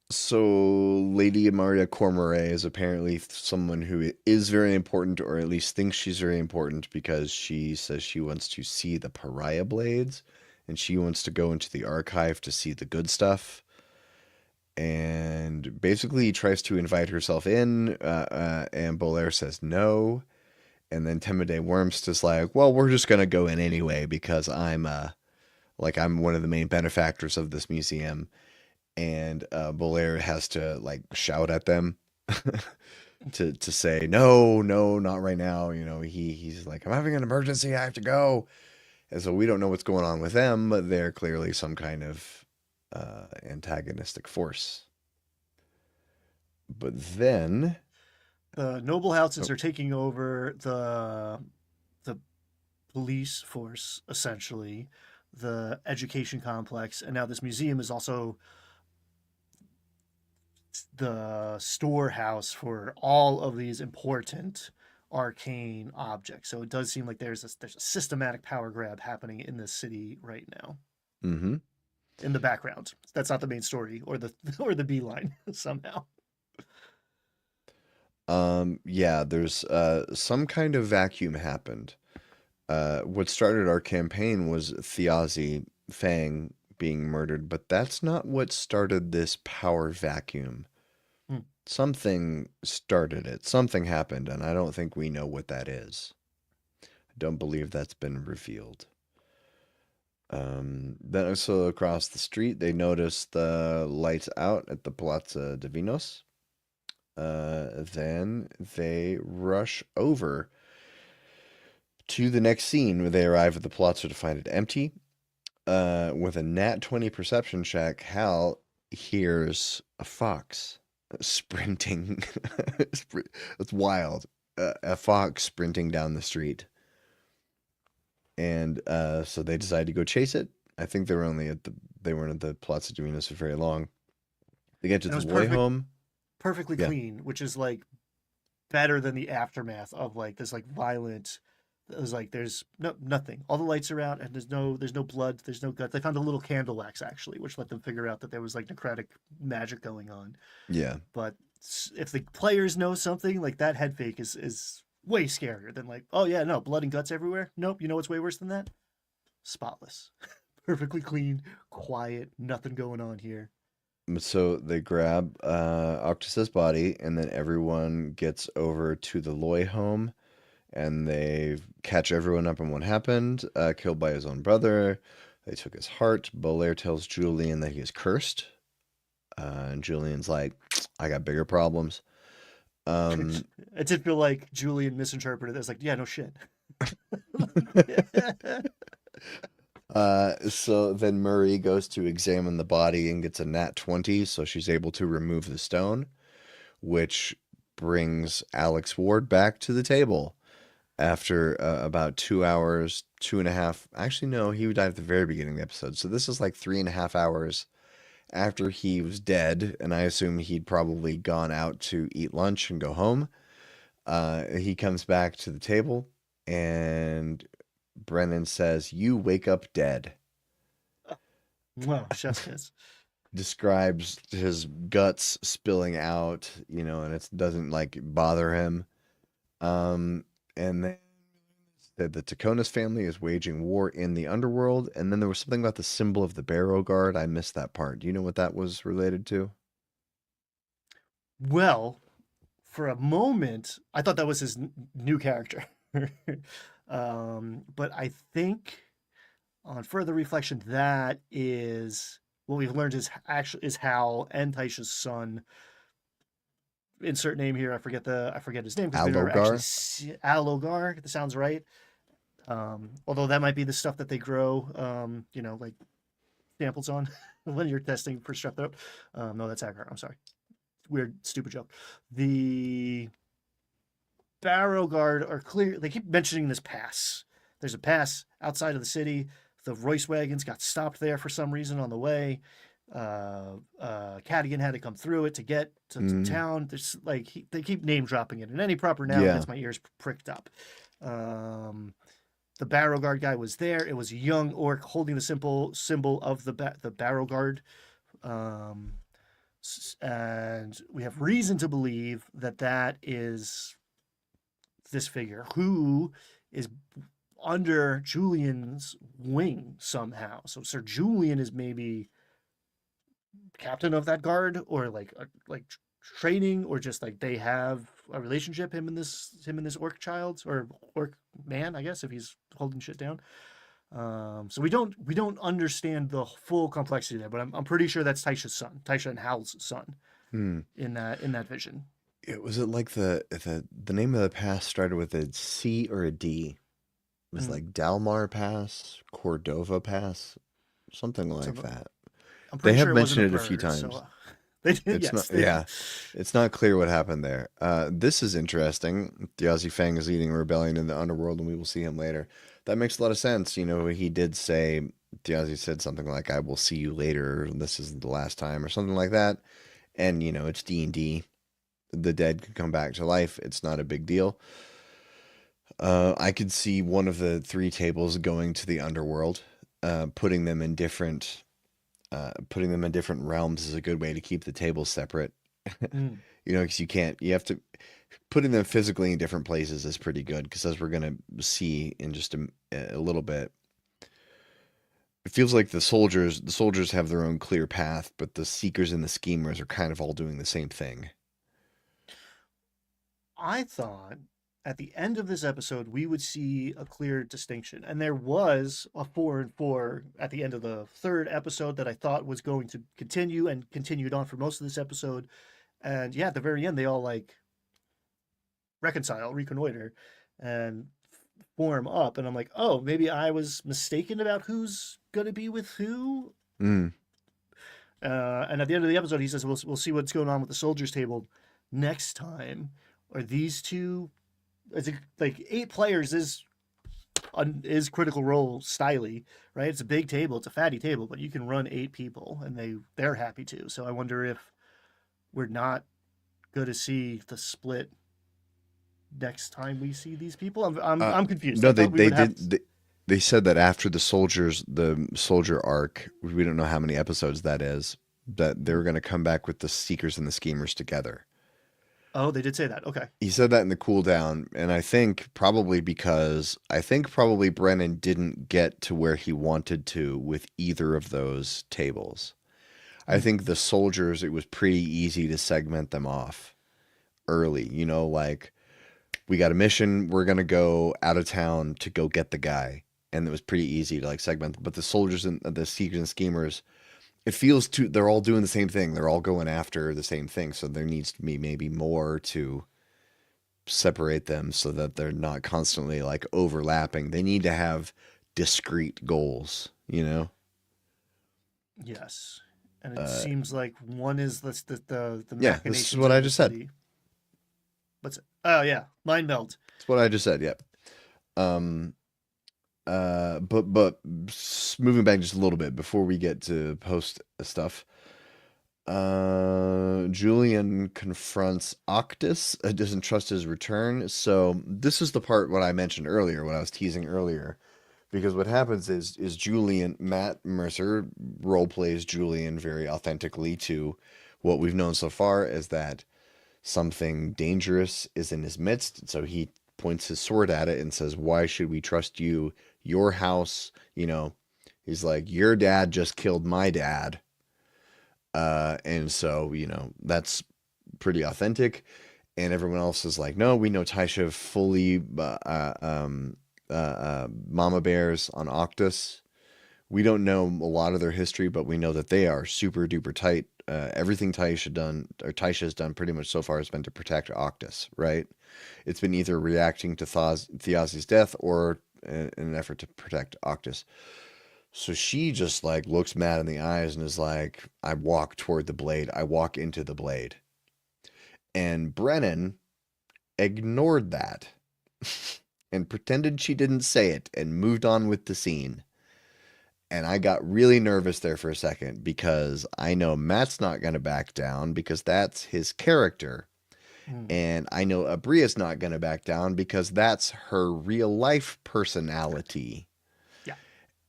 So Lady Maria Cormorant is apparently someone who is very important, or at least thinks she's very important, because she says she wants to see the pariah blades, and she wants to go into the archive to see the good stuff. And basically tries to invite herself in, and Bolaire says no. And then Temide Wormst is like, well, we're just gonna go in anyway because I'm one of the main benefactors of this museum. And Bolaire has to like shout at them to say no, no, not right now. He's like, I'm having an emergency, I have to go. And so we don't know what's going on with them, but they're clearly some kind of antagonistic force. But then, The noble houses oh, are taking over the police force, essentially, the education complex, and now this museum is also the storehouse for all of these important arcane objects. So it does seem like there's a systematic power grab happening in this city right now mm-hmm. in the background. That's not the main story or the or the beeline somehow. Yeah, there's some kind of vacuum happened. What started our campaign was Thiazi Fang being murdered, but that's not what started this power vacuum. Hmm. Something started it. Something happened, and I don't think we know what that is. I don't believe that's been revealed. Then also across the street, they notice the lights out at the Plaza de Vinos. Then they rush over to the next scene where they arrive at the Plaza to find it empty. With a nat 20 perception check, Hal hears a fox sprinting. It's wild. A fox sprinting down the street. And so they decide to go chase it. I think they weren't at the Plaza Duenas for very long. They get to And it the was Loy home. perfectly Yeah. clean, which is like better than the aftermath of like this like violent. It was like there's nothing. All the lights are out, and there's no blood, there's no guts. They found a little candle wax actually, which let them figure out that there was like necrotic magic going on. Yeah. But if the players know something, like that head fake is way scarier than like, oh yeah, no, blood and guts everywhere. Nope, you know what's way worse than that? Spotless, perfectly clean, quiet, nothing going on here. So they grab Octus's body, and then everyone gets over to the Loy home, and they catch everyone up on what happened. Killed by his own brother. They took his heart. Bolaire tells Julian that he is cursed. And Julian's like, I got bigger problems. Um, It did feel like Julian misinterpreted it as like, yeah, no shit. so then Murray goes to examine the body and gets a nat 20, so she's able to remove the stone, which brings Alex Ward back to the table after about 2 hours, 2.5. Actually, no, he died at the very beginning of the episode. So this is like 3.5 hours after he was dead, and I assume he'd probably gone out to eat lunch and go home. He comes back to the table, and Brennan says, "You wake up dead." Wow, chef's kiss. Describes his guts spilling out, and it doesn't like bother him. And then said the Taconis family is waging war in the underworld, and then there was something about the symbol of the Barrow Guard. I missed that part. Do you know what that was related to? Well, for a moment, I thought that was his new character. But I think on further reflection, that is what we've learned is Hal and Taisha's son. Insert name here. I forget his name because we never actually Allogar? see Alogar. That sounds right. Although that might be the stuff that they grow. Like samples on when you're testing for strep throat. No, that's agar. I'm sorry. Weird, stupid joke. The Barrow Guard are clear. They keep mentioning this pass. There's a pass outside of the city. The Royce wagons got stopped there for some reason on the way. Cadigan had to come through it to get to Mm, town. There's like they keep name dropping it, and any proper noun yeah. gets my ears pricked up. Um, the Barrow Guard guy was there. It was a young orc holding the symbol of the Barrow Guard. Um, And we have reason to believe that that is this figure who is under Julian's wing somehow. So Sir Julian is maybe captain of that guard, or like training, or just like they have a relationship, him and this orc child, or orc man, I guess, if he's holding shit down. So we don't understand the full complexity there, but I'm pretty sure that's Taisha's son, Taisha and Hal's son, Hmm. in that vision. Was it like the name of the pass started with a C or a D? It was Mm. like Dalmar Pass, Cordova Pass, something like So that. I'm They pretty have sure it wasn't a mentioned it a few bird. So times. they did, It's yes, not, they did. yeah, it's not clear what happened there. This is interesting. Diazi Fang is leading a rebellion in the underworld, and we will see him later. That makes a lot of sense. You know, he did say, Diazi said something like, "I will see you later. This isn't the last time," or something like that. And you know, it's D&D. The dead can come back to life. It's not a big deal. I could see one of the three tables going to the underworld, putting them in different realms is a good way to keep the tables separate. Mm. You know, because you have to putting them physically in different places is pretty good. Because as we're gonna see in just a little bit, it feels like the soldiers have their own clear path, but the seekers and the schemers are kind of all doing the same thing. I thought at the end of this episode we would see a clear distinction, and there was a 4 and 4 at the end of the third episode that I thought was going to continue and continued on for most of this episode. And yeah, at the very end, they all like reconcile, reconnoiter, and form up. And I'm like, oh, maybe I was mistaken about who's gonna be with who. Mm. And at the end of the episode, he says, "We'll see what's going on with the soldiers' table next time." Are these two? It's like 8 players is Critical Role styly, right? It's a big table, it's a fatty table, but you can run 8 people, and they're happy to. So I wonder if we're not going to see the split next time we see these people. I'm confused. No, I they thought we they would have. did. They said that after the soldier arc, we don't know how many episodes that is, that they were going to come back with the seekers and the schemers together. Oh, they did say that. Okay. He said that in the cooldown, and I think probably Brennan didn't get to where he wanted to with either of those tables. I Mm. think the soldiers, it was pretty easy to segment them off early. You know, like we got a mission, we're gonna go out of town to go get the guy, and it was pretty easy to like segment them. But the soldiers and the seekers and schemers, it feels too. They're all doing the same thing. They're all going after the same thing. So there needs to be maybe more to separate them so that they're not constantly like overlapping. They need to have discrete goals, you know? Yes. And it Uh, seems like one is the yeah, this is machinations what I of the just said. city. What's it? Oh yeah, mind meld. It's what I just said. Yep. But moving back just a little bit before we get to post stuff. Julian confronts Octus, doesn't trust his return. So this is the part what I mentioned earlier, what I was teasing earlier. Because what happens is Julian, Matt Mercer role plays Julian very authentically to what we've known so far is that something dangerous is in his midst. So he points his sword at it and says, "Why should we trust you? Your house, you know." He's like, "Your dad just killed my dad." And so, you know, that's pretty authentic. And everyone else is like, "No, we know Taisha fully mama bears on Octus. We don't know a lot of their history, but we know that they are super duper tight. Everything Taisha has done pretty much so far has been to protect Octus, right? It's been either reacting to Thiazi's death or in an effort to protect Octus. So she just like looks mad in the eyes and is like, "I walk toward the blade. I walk into the blade." And Brennan ignored that and pretended she didn't say it and moved on with the scene. And I got really nervous there for a second because I know Matt's not going to back down because that's his character. Mm. And I know Abria's not going to back down because that's her real life personality. Yeah.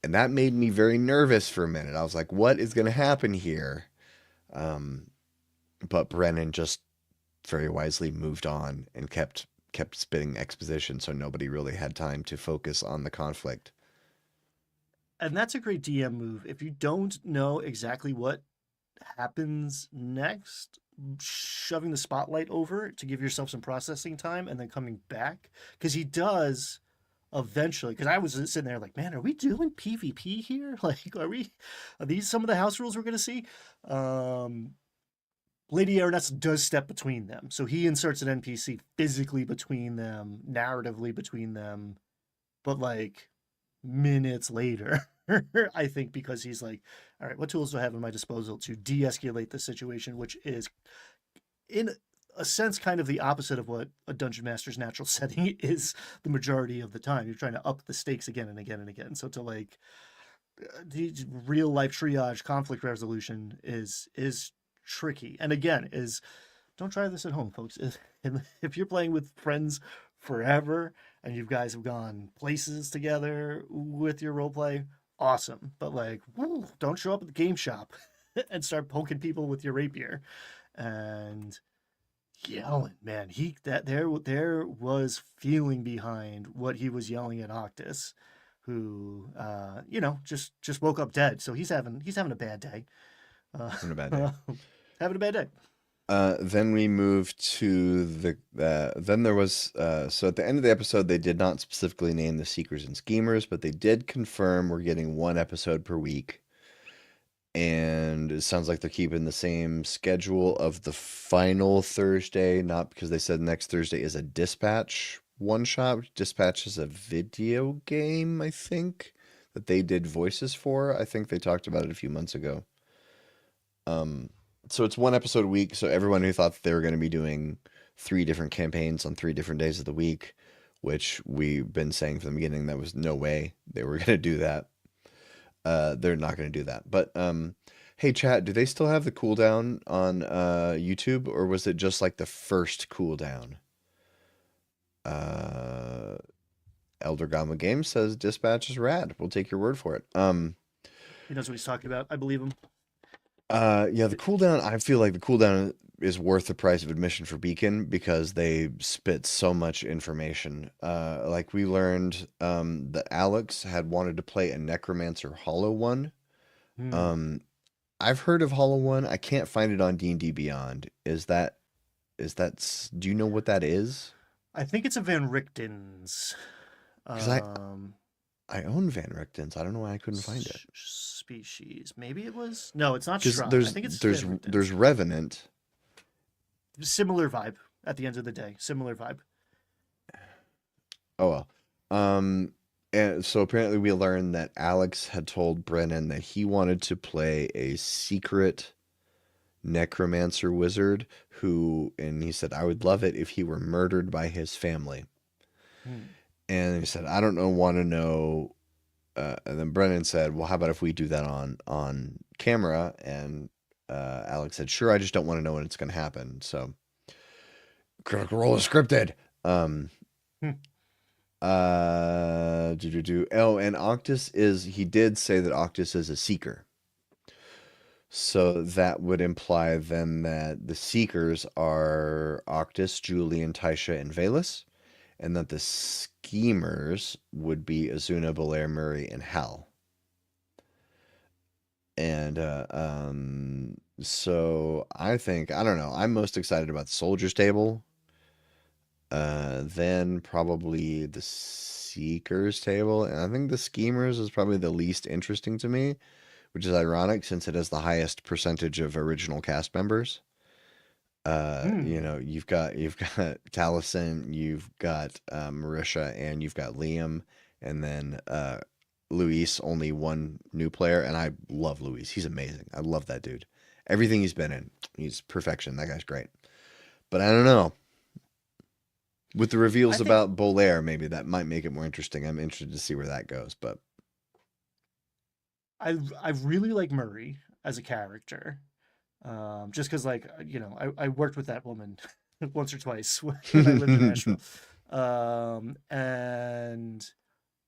And that made me very nervous for a minute. I was like, what is going to happen here? Um, but Brennan just very wisely moved on and kept spitting exposition, so nobody really had time to focus on the conflict. And that's a great DM move. If you don't know exactly what happens next, shoving the spotlight over to give yourself some processing time and then coming back. Because he does eventually, because I was sitting there like, man, are we doing PvP here? Like, are these some of the house rules we're going to see? Um, Lady Aroness does step between them. So he inserts an NPC physically between them, narratively between them, but like minutes later. I think because he's like, all right, what tools do I have at my disposal to de-escalate the situation, which is in a sense kind of the opposite of what a dungeon master's natural setting is the majority of the time. You're trying to up the stakes again and again and again. So to like the real life triage conflict resolution is tricky. And again, is don't try this at home, folks. If you're playing with friends forever and you guys have gone places together with your role play, awesome. But like, don't show up at the game shop and start poking people with your rapier and yelling. Man, he that there was feeling behind what he was yelling at Octus, who just woke up dead. So he's having a bad day. Having a bad day. Having a bad day. Then we moved to then there was, so at the end of the episode, they did not specifically name the Seekers and Schemers, but they did confirm we're getting one episode per week. And it sounds like they're keeping the same schedule of the final Thursday, not because they said next Thursday is a Dispatch one shot. Dispatch is a video game, I think, that they did voices for. I think they talked about it a few months ago. So it's one episode a week. So everyone who thought that they were going to be doing 3 different campaigns on 3 different days of the week, which we've been saying from the beginning, that was no way they were going to do that. They're not going to do that. But hey, chat, do they still have the cooldown on YouTube, or was it just like the first cooldown? Elder Gama Games says Dispatch is rad. We'll take your word for it. He knows what he's talking about. I believe him. Yeah, the cooldown, I feel like the cooldown is worth the price of admission for Beacon because they spit so much information. Like we learned that Alex had wanted to play a Necromancer Hollow One. Hmm. I've heard of Hollow One. I can't find it on D&D Beyond. Do you know what that is? I think it's a Van Richten's Because I own Van Richten's. I don't know why I couldn't find it. species. Maybe it was. No, it's not Because Strahd. I think it's there's Van Richten's. there's Revenant. Similar vibe at the end of the day. Similar vibe. Oh well. And so apparently we learned that Alex had told Brennan that he wanted to play a secret necromancer wizard and he said, I would love it if he were murdered by his family. Hmm. And he said, I don't want to know. And then Brennan said, well, how about if we do that on camera? And Alex said, sure, I just don't want to know when it's going to happen. So Critical Role is scripted. Hmm. Oh, and he did say that Octus is a seeker. So that would imply then that the seekers are Octus, Julian, Taisha, and Valus, and that the schemers would be Azuna, Belair, Murray, and Hal. And so I don't know, I'm most excited about the soldiers table. Then probably the seekers table, and I think the schemers is probably the least interesting to me, which is ironic since it has the highest percentage of original cast members. You've got Taliesin, you've got Marisha, and you've got Liam, and then Luis, only one new player, and I love Luis. He's amazing. I love that dude. Everything he's been in, he's perfection. That guy's great. But I don't know. With the reveals about Bolaire, maybe that might make it more interesting. I'm interested to see where that goes. But I really like Murray as a character. Just because, like, I worked with that woman once or twice when I lived in Nashville. And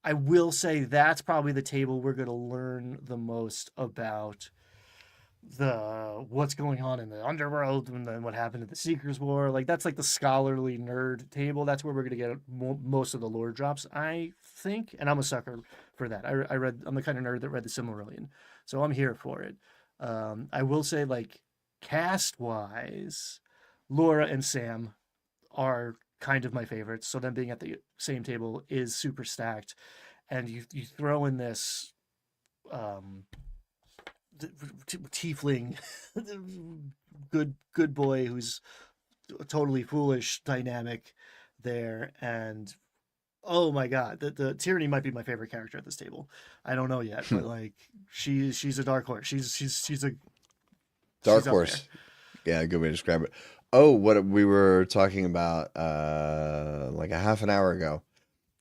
I will say that's probably the table we're going to learn the most about the what's going on in the underworld and then what happened in the Seekers War. Like that's like the scholarly nerd table. That's where we're gonna get most of the lore drops, I think. And I'm a sucker for that. I read. I'm the kind of nerd that read the Silmarillion, so I'm here for it. I will say, like cast wise, Laura and Sam are kind of my favorites. So them being at the same table is super stacked. And you throw in this um, tiefling, good boy who's totally foolish dynamic there, and oh my god, the tyranny might be my favorite character at this table. I don't know yet, but like she's a dark horse. Dark She's up there. horse. Yeah, good way to describe it. Oh, what we were talking about like a half an hour ago.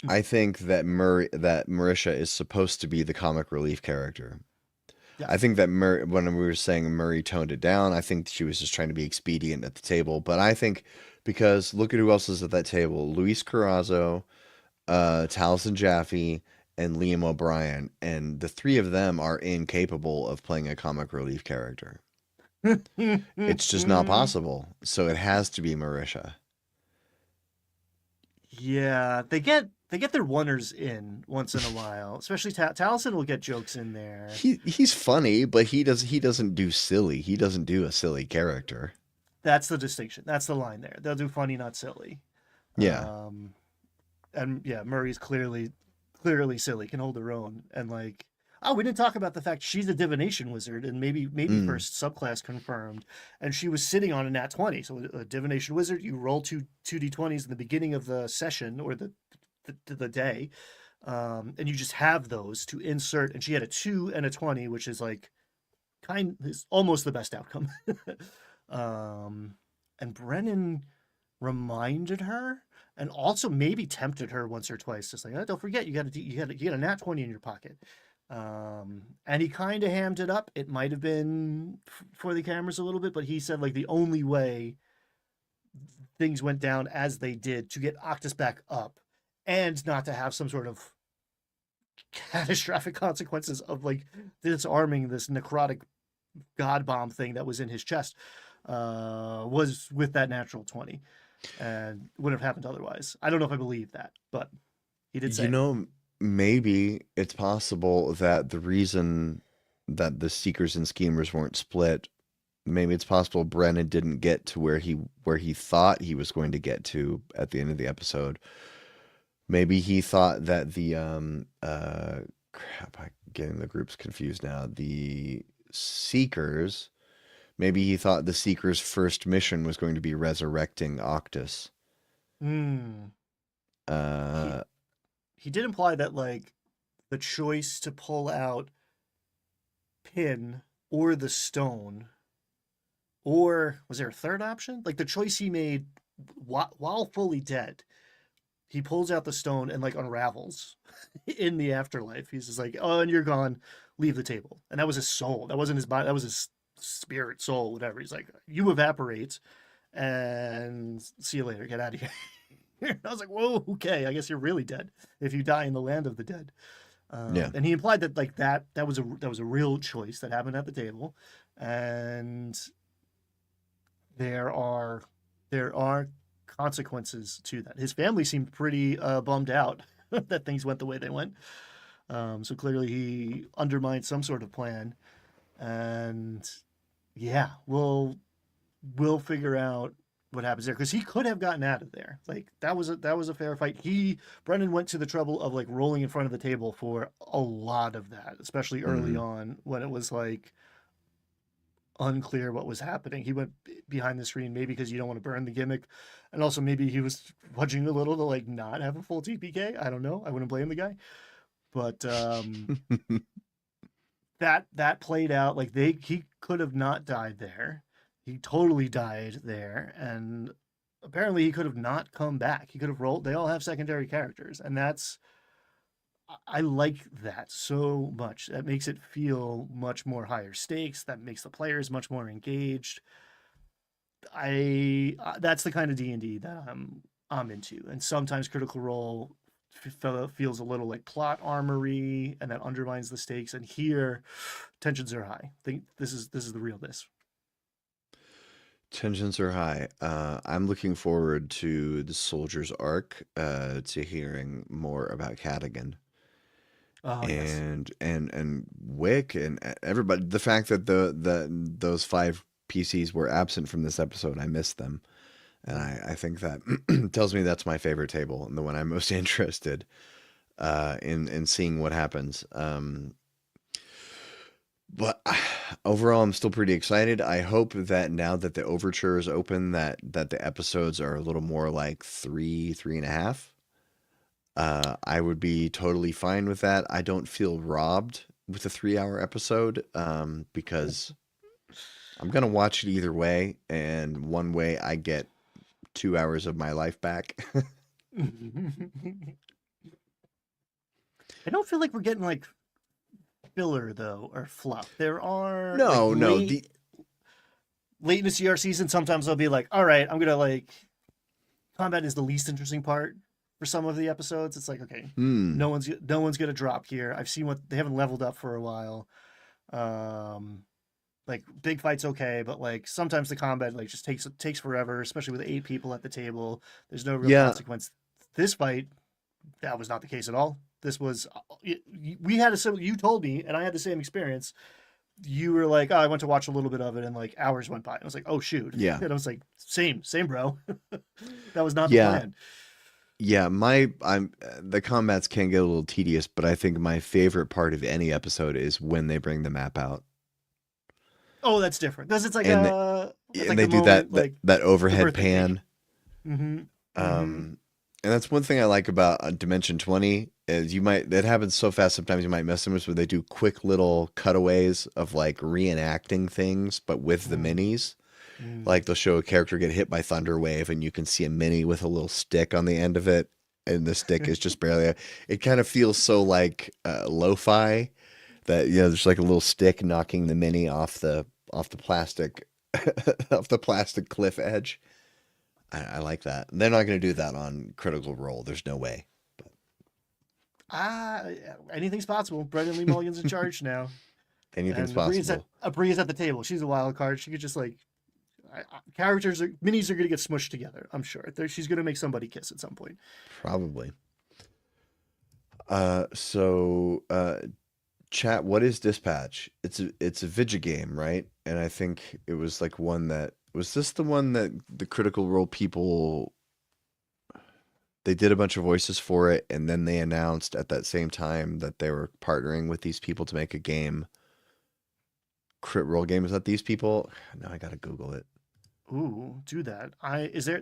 I think that Marisha is supposed to be the comic relief character. Yeah. I think that when we were saying Murray toned it down, I think she was just trying to be expedient at the table. But I think because look at who else is at that table: Luis Carrazzo, Taliesin Jaffe, and Liam O'Brien, and the three of them are incapable of playing a comic relief character. It's just not possible. So it has to be Marisha. Yeah, they get their oneers in once in a while. Especially Taliesin will get jokes in there. He's funny, but he doesn't do silly. He doesn't do a silly character. That's the distinction. That's the line there. They'll do funny, not silly. Yeah. Um, and yeah, Murray's clearly silly, can hold her own. And like, oh, we didn't talk about the fact she's a divination wizard, and maybe Mm. first subclass confirmed, and she was sitting on a nat 20. So a divination wizard, you roll two d20s in the beginning of the session or the day, and you just have those to insert. And she had a 2 and a 20, which is like is almost the best outcome. um, and Brennan reminded her and also maybe tempted her once or twice, just like, oh, don't forget you got a nat 20 in your pocket. And he kind of hammed it up. It might have been for the cameras a little bit, but he said like the only way things went down as they did to get Octus back up and not to have some sort of catastrophic consequences of like disarming this necrotic god bomb thing that was in his chest was with that natural 20 and wouldn't have happened otherwise. I don't know if I believe that, but he did say You it. know, maybe it's possible that the reason that the Seekers and Schemers weren't split, maybe it's possible Brennan didn't get to where he thought he was going to get to at the end of the episode. Maybe he thought that the crap, I'm getting the groups confused now. The Seekers, maybe he thought the Seekers' first mission was going to be resurrecting Octus. Hmm. He Uh, he did imply that like the choice to pull out Pin or the stone, or was there a third option? Like the choice he made while fully dead, he pulls out the stone and like unravels in the afterlife. He's just like, oh, and you're gone. Leave the table. And that was his soul. That wasn't his body. That was his spirit, soul, whatever. He's like, you evaporate, and see you later. Get out of here. I was like, whoa, okay. I guess you're really dead if you die in the land of the dead. yeah. And he implied that like that was a real choice that happened at the table, and there are there are consequences to that. His family seemed pretty bummed out that things went the way they went. So clearly he undermined some sort of plan, and yeah, we'll figure out what happens there because he could have gotten out of there. Like that was a fair fight. Brendan went to the trouble of like rolling in front of the table for a lot of that, especially early Hmm. on when it was like unclear what was happening. He went behind the screen maybe because you don't want to burn the gimmick, and also maybe he was fudging a little to like not have a full TPK. I don't know. I wouldn't blame the guy, but that played out like he could have not died there. He totally died there, and apparently he could have not come back. He could have rolled. They all have secondary characters, and I like that so much. That makes it feel much more higher stakes. That makes the players much more engaged. I That's the kind of D&D that I'm into. And sometimes Critical Role feels a little like plot armory, and that undermines the stakes. And here, tensions are high. Think this is the realness. Tensions are high. I'm looking forward to the soldier's arc, to hearing more about Cadigan Oh yes. and Wick and everybody. The fact that those five PCs were absent from this episode, I missed them, and I think that tells me that's my favorite table and the one I'm most interested in seeing what happens. But overall, I'm still pretty excited. I hope that now that the overture is open, that the episodes are a little more like three and a half. I would be totally fine with that. I don't feel robbed with a 3 hour episode, because I'm gonna watch it either way, and one way I get 2 hours of my life back. I don't feel like we're getting like filler though or fluff. There are like No, late in the CR season. Sometimes I'll be like, all right, I'm gonna like combat is the least interesting part for some of the episodes. It's like, okay, no one's gonna drop here. I've seen what they haven't leveled up for a while. Like big fights, okay, but like sometimes the combat like just takes forever, especially with 8 people at the table. There's no real yeah, consequence. This fight, that was not the case at all. This was we had a similar. You told me, and I had the same experience. You were like, "Oh, I went to watch a little bit of it," and like hours went by. I was like, "Oh shoot!" yeah, And I was like, "Same, bro." That was not the yeah. plan. Yeah, the combats can get a little tedious, but I think my favorite part of any episode is when they bring the map out Oh, that's different because it's like and that's and like they the do that moment, like that the overhead birthday cake. pan. Mm-hmm. Mm-hmm. And that's one thing I like about Dimension 20 is that happens so fast sometimes you might miss them, where they do quick little cutaways of like reenacting things, but with the minis. Like they'll show a character get hit by thunder wave, and you can see a mini with a little stick on the end of it, and the stick is just barely. It kind of feels so like lo-fi that there's like a little stick knocking the mini off the plastic off the plastic cliff edge. I like that. They're not going to do that on Critical Role. There's no way. Ah, anything's possible. Brendan Lee Mulligan's in charge now, Anything's and possible. Abria's at the table. She's a wild card. She could just like minis are gonna get smushed together. I'm sure. She's gonna make somebody kiss at some point. Probably. So chat, what is Dispatch? It's a Vidya game, right? And I think it was like one that was this the one that the Critical Role people, they did a bunch of voices for it, and then they announced at that same time that they were partnering with these people to make a game. Crit Role game. Is that these people? Now I gotta Google it. Ooh, do that.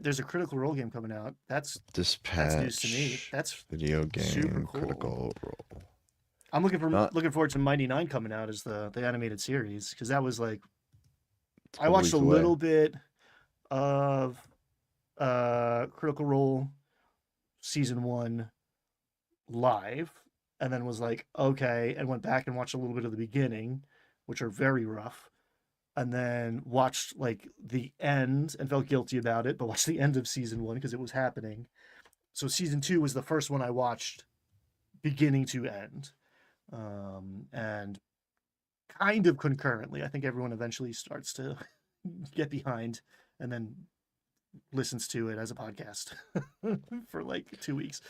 There's a Critical Role game coming out. That's news to me. Dispatch That's video super game cool. Critical Role. I'm Not looking forward to Mighty Nine coming out as the animated series because that was like I a watched week a away. little bit of Critical Role season 1 live and then was like okay and went back and watched a little bit of the beginning, which are very rough, and then watched like the end and felt guilty about it, but watched the end of season 1 because it was happening. So season 2 was the first one I watched beginning to end, and kind of concurrently. I think everyone eventually starts to get behind and then listens to it as a podcast for like 2 weeks.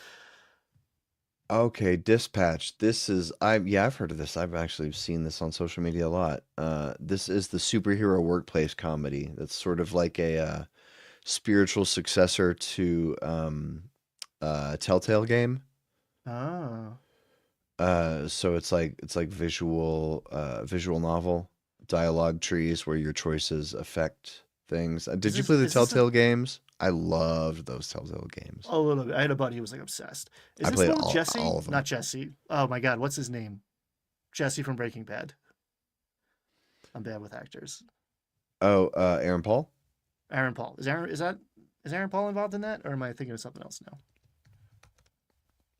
Okay, Dispatch. I've heard of this. I've actually seen this on social media a lot. This is the superhero workplace comedy. That's sort of like a spiritual successor to Telltale game. Ah, So it's like visual novel, dialogue trees where your choices affect things. Did you play the is this a Telltale games? I loved those Telltale games. a little bit? I had a buddy who was like obsessed. Is I this the played one with all Jesse? all of Not them. Jesse. Oh my God, what's his name? Jesse from Breaking Bad. I'm bad with actors. Oh, Aaron Paul? Aaron Paul. Is Aaron Paul involved in that, or am I thinking of something else now?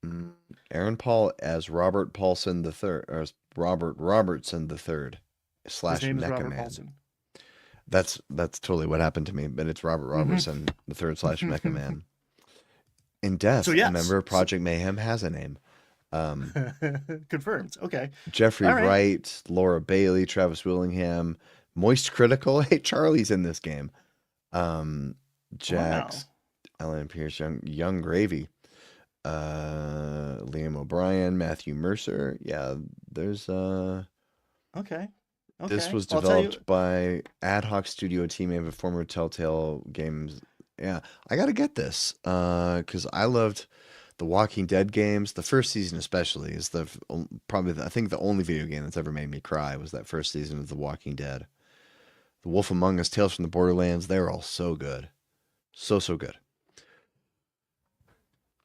Mm, Aaron Paul as Robert Paulson the third, or as Robert Robertson the third His slash name is Mecha Robert Man. Paulson. That's totally what happened to me, but it's Robert Mm-hmm. Robertson the third slash Mecha Man. In death, So a yes, member of Project Mayhem has a name. Um, confirmed. Okay, Jeffrey all right. Wright, Laura Bailey, Travis Willingham, Moist Critical. Hey, Charlie's in this game. Wow. Jax, Ellen Pierce, Young Gravy, Liam O'Brien, Matthew Mercer. Yeah, there's Okay. this Okay. was I'll tell you. developed by Ad Hoc Studio team of a former Telltale Games. Yeah, I gotta get this because I loved the Walking Dead games. The first season especially is probably I think the only video game that's ever made me cry was that first season of The Walking Dead. The Wolf Among Us, Tales from the Borderlands, they're all so good. So good.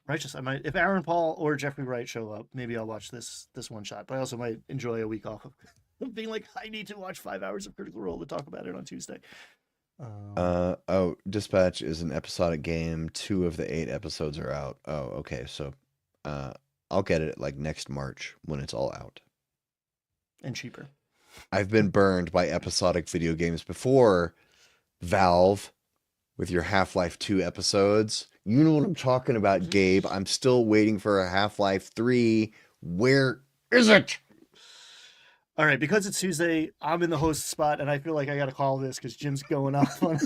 Righteous. I might, if Aaron Paul or Jeffrey Wright show up, maybe I'll watch this one shot. But I also might enjoy a week off of being like, I need to watch 5 hours of Critical Role to talk about it on Tuesday. Dispatch is an episodic game. 2 of the 8 episodes are out. Oh, okay. So, I'll get it like next March when it's all out. And cheaper. I've been burned by episodic video games before. Valve, with your Half-Life 2 episodes. You know what I'm talking about, Gabe. I'm still waiting for a Half-Life 3. Where is it? All right, because it's Tuesday, I'm in the host spot, and I feel like I got to call this because Jim's going off on.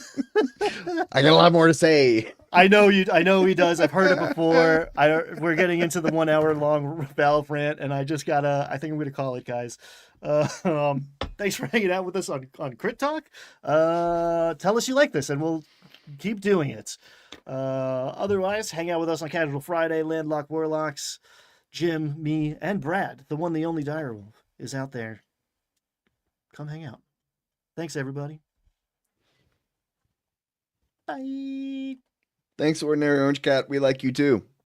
I got a lot more to say. I know you. I know he does. I've heard it before. We're getting into the 1 hour long Valve rant, and I just gotta. I think I'm gonna call it, guys. Thanks for hanging out with us on Crit Talk. Tell us you like this, and we'll keep doing it. Otherwise, hang out with us on Casual Friday, Landlocked Warlocks. Jim, me, and Brad, the one, the only Direwolf, is out there. Come hang out. Thanks, everybody. Bye. Thanks, Ordinary Orange Cat. We like you too.